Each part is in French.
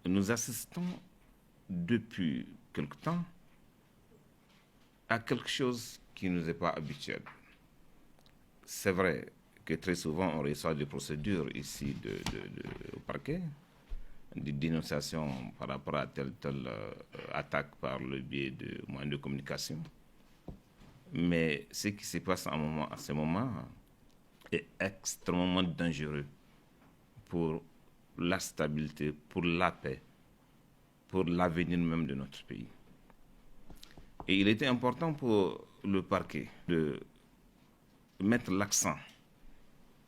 nous assistons depuis quelque temps à quelque chose qui ne nous est pas habituel. C'est vrai que très souvent on reçoit des procédures ici au parquet, des dénonciations par rapport à telle attaque par le biais de moyens de communication. Mais ce qui se passe à ce moment est extrêmement dangereux pour la stabilité, pour la paix, pour l'avenir même de notre pays. Et il était important pour le parquet de mettre l'accent,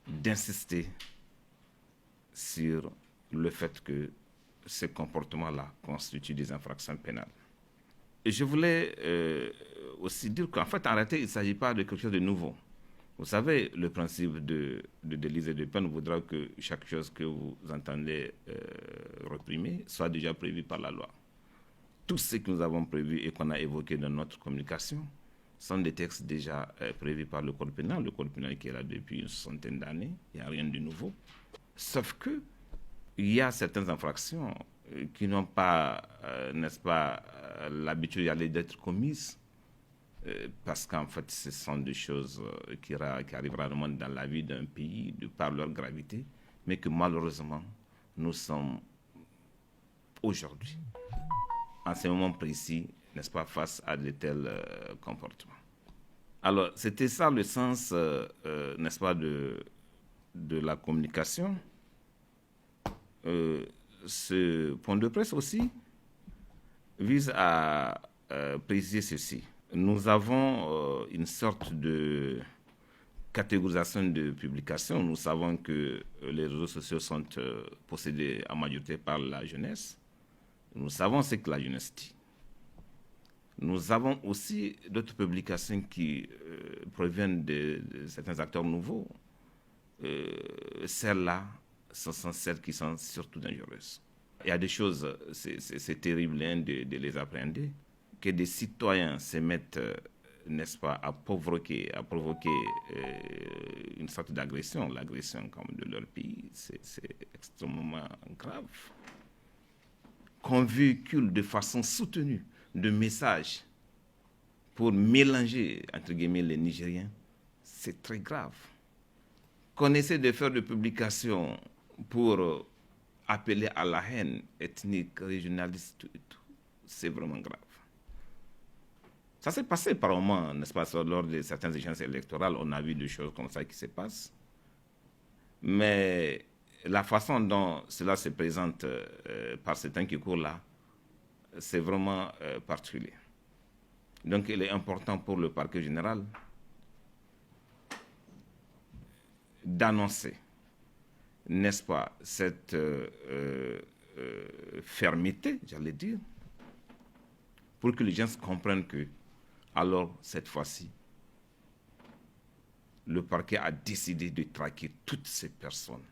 d'insister sur le fait que ces comportements-là constituent des infractions pénales. Et je voulais aussi dire qu'en fait, en réalité, il ne s'agit pas de quelque chose de nouveau. Vous savez, le principe de délit et de peine voudra que chaque chose que vous entendez réprimer soit déjà prévue par la loi. Tout ce que nous avons prévu et qu'on a évoqué dans notre communication sont des textes déjà prévus par le Code pénal. Le Code pénal qui est là depuis une soixantaine d'années, il n'y a rien de nouveau. Sauf que il y a certaines infractions qui n'ont pas, n'est-ce pas, l'habitude d'être commises, parce qu'en fait, ce sont des choses qui arrivent rarement dans la vie d'un pays de par leur gravité, mais que malheureusement, nous sommes aujourd'hui, en ce moment précis, n'est-ce pas, face à de tels comportements. Alors, c'était ça le sens, n'est-ce pas, de la communication. Ce point de presse aussi vise à préciser ceci. Nous avons une sorte de catégorisation de publications. Nous savons que les réseaux sociaux sont possédés en majorité par la jeunesse. Nous savons ce que la jeunesse dit. Nous avons aussi d'autres publications qui proviennent de certains acteurs nouveaux. Celles-là, ce sont celles qui sont surtout dangereuses. Il y a des choses, c'est terrible hein, de les appréhender, que des citoyens se mettent, n'est-ce pas, à provoquer une sorte d'agression, l'agression comme de leur pays, c'est extrêmement grave. Qu'on véhicule de façon soutenue de messages pour mélanger, entre guillemets, les Nigériens, c'est très grave. Qu'on essaie de faire des publications pour appeler à la haine ethnique, régionaliste et tout, c'est vraiment grave. Ça s'est passé par moments, n'est-ce pas, lors de certaines échéances électorales, on a vu des choses comme ça qui se passent. Mais la façon dont cela se présente par certains qui courent là, c'est vraiment particulier. Donc il est important pour le parquet général d'annoncer, n'est-ce pas, cette fermeté, j'allais dire, pour que les gens comprennent que, alors, cette fois-ci, le parquet a décidé de traquer toutes ces personnes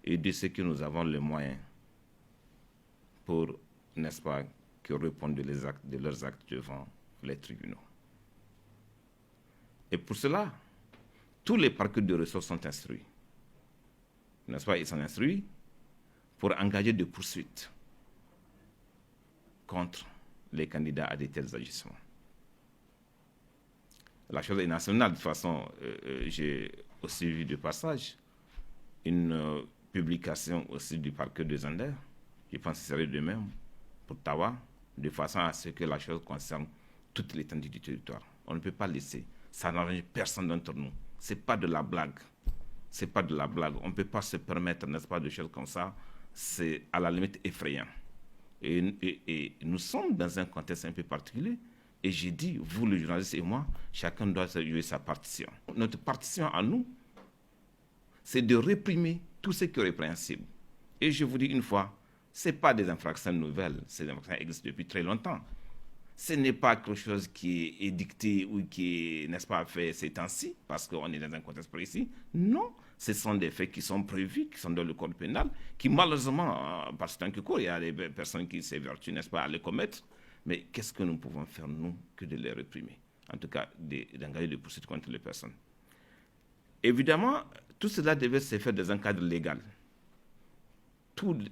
et de ce que nous avons les moyens pour, n'est-ce pas, qu'ils répondent de leurs actes devant les tribunaux. Et pour cela, tous les parquets de ressources sont instruits. N'est-ce pas, ils sont instruits pour engager des poursuites contre les candidats à de tels agissements. La chose est nationale. De toute façon, j'ai aussi vu de passage une publication aussi du parquet de Zander. Je pense que ce serait de même pour Tawa, de façon à ce que la chose concerne toute l'étendue du territoire. On ne peut pas laisser. Ça n'arrange personne d'entre nous. Ce n'est pas de la blague. C'est pas de la blague. On ne peut pas se permettre, n'est-ce pas, de choses comme ça. C'est à la limite effrayant. Et nous sommes dans un contexte un peu particulier. Et j'ai dit, vous, les journalistes et moi, chacun doit jouer sa partition. Notre partition à nous, c'est de réprimer tout ce qui est répréhensible. Et je vous dis une fois, ce n'est pas des infractions nouvelles. Ces infractions existent depuis très longtemps. Ce n'est pas quelque chose qui est édicté ou qui est, n'est-ce pas, fait ces temps-ci, parce qu'on est dans un contexte précis. Non, ce sont des faits qui sont prévus, qui sont dans le code pénal, qui malheureusement, par ce temps qui court, il y a des personnes qui s'évertuent, n'est-ce pas, à les commettre. Mais qu'est-ce que nous pouvons faire, nous, que de les réprimer? En tout cas, d'engager des poursuites contre les personnes. Évidemment, tout cela devait se faire dans un cadre légal.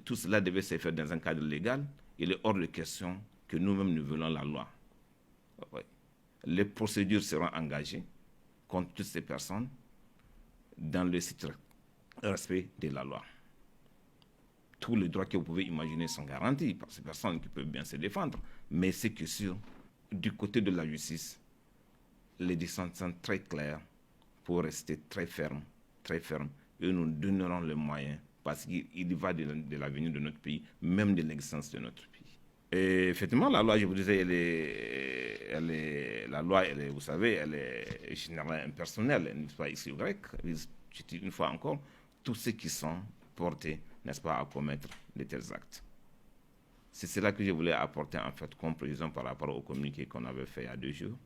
tout cela devait se faire dans un cadre légal. Il est hors de question que nous-mêmes nous voulons la loi. Ouais. Les procédures seront engagées contre toutes ces personnes dans le strict respect de la loi. Tous les droits que vous pouvez imaginer sont garantis par ces personnes qui peuvent bien se défendre. Mais c'est que sûr, du côté de la justice, les décisions sont très claires pour rester très fermes, et nous donnerons les moyens parce qu'il y va de l'avenir de notre pays, même de l'existence de notre pays. Et effectivement, la loi, je vous disais, la loi, vous savez, elle est généralement impersonnelle, elle n'est pas XY. Je dis une fois encore, tous ceux qui sont portés, n'est-ce pas, à commettre de tels actes. C'est cela que je voulais apporter en fait comme précision par rapport au communiqué qu'on avait fait il y a 2 jours.